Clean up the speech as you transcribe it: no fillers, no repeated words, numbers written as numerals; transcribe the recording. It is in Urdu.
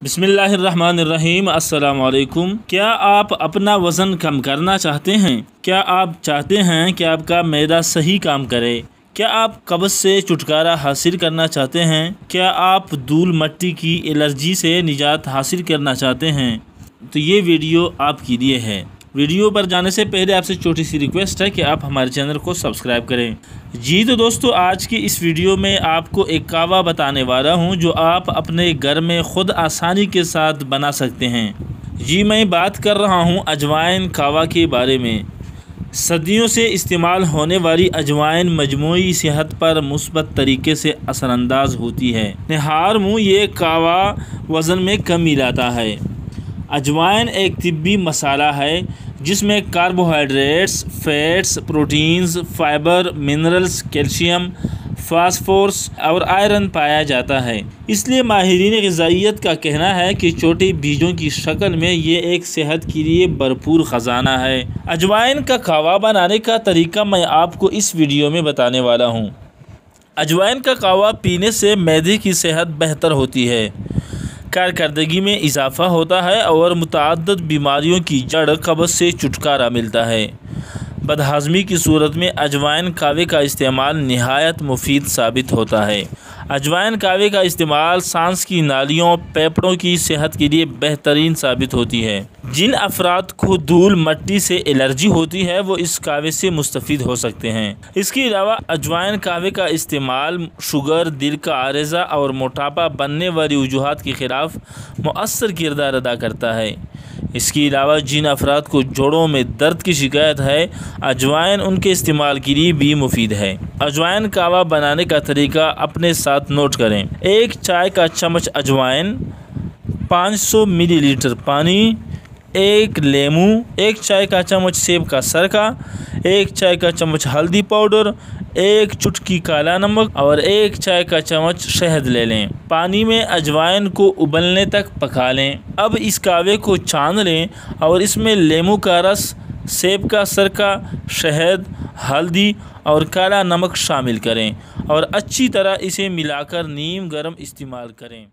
بسم اللہ الرحمن الرحیم۔ السلام علیکم۔ کیا آپ اپنا وزن کم کرنا چاہتے ہیں؟ کیا آپ چاہتے ہیں کہ آپ کا معدہ صحیح کام کرے؟ کیا آپ قبض سے چھٹکارا حاصل کرنا چاہتے ہیں؟ کیا آپ دھول مٹی کی الرجی سے نجات حاصل کرنا چاہتے ہیں؟ تو یہ ویڈیو آپ کے لیے ہے۔ ویڈیو پر جانے سے پہلے آپ سے چھوٹی سی ریکویسٹ ہے کہ آپ ہمارے چینل کو سبسکرائب کریں۔ تو دوستو، آج کی اس ویڈیو میں آپ کو ایک قہوہ بتانے والا ہوں جو آپ اپنے گھر میں خود آسانی کے ساتھ بنا سکتے ہیں۔ میں بات کر رہا ہوں اجوائن قہوہ کے بارے میں۔ صدیوں سے استعمال ہونے والی اجوائن مجموعی صحت پر مثبت طریقے سے اثر انداز ہوتی ہے۔ یہ قہوہ وزن میں کمی لاتا ہے۔ اجوائن ایک طبی مسالہ ہے جس میں carbohydrates, fats, proteins, fibre, minerals, calcium, phosphorus اور آئرن پایا جاتا ہے۔ اس لیے ماہرین غذائیت کا کہنا ہے کہ چھوٹے بیجوں کی شکل میں یہ ایک صحت کے لیے بھرپور خزانہ ہے۔ اجوائن کا قہوہ بنانے کا طریقہ میں آپ کو اس ویڈیو میں بتانے والا ہوں۔ اجوائن کا قہوہ پینے سے معدے کی صحت بہتر ہوتی ہے، کارکردگی میں اضافہ ہوتا ہے اور متعدد بیماریوں کی جڑ قبض سے چھٹکارا ملتا ہے۔ بدہضمی کی صورت میں اجوائن قہوے کا استعمال نہایت مفید ثابت ہوتا ہے۔ اجوائن قہوے کا استعمال سانس کی نالیوں، پھیپھڑوں کی صحت کے لیے بہترین ثابت ہوتی ہے۔ جن افراد کو دھول مٹی سے الرجی ہوتی ہے وہ اس قہوے سے مستفید ہو سکتے ہیں۔ اس کے علاوہ اجوائن قہوے کا استعمال شوگر، دل کا عارضہ اور موٹاپا بننے والی وجوہات کے خلاف مؤثر کردار ادا کرتا ہے۔ اس کے علاوہ جن افراد کو جوڑوں میں درد کی شکایت ہے، اجوائن ان کے استعمال کے لیے بھی مفید ہے۔ اجوائن قہوہ بنانے کا طریقہ اپنے ساتھ نوٹ کریں۔ 1 چائے کا چمچ اجوائن، 500 ملی لیٹر پانی، 1 لیموں، 1 چائے کا چمچ سیب کا سرکہ، 1 چائے کا چمچ ہلدی پاؤڈر، 1 چٹکی کالا نمک اور 1 چائے کا چمچ شہد لے لیں۔ پانی میں اجوائن کو ابلنے تک پکا لیں۔ اب اس قہوے کو چھان لیں اور اس میں لیموں کا رس، سیب کا سرکہ، شہد، ہلدی اور کالا نمک شامل کریں اور اچھی طرح اسے ملا کر نیم گرم استعمال کریں۔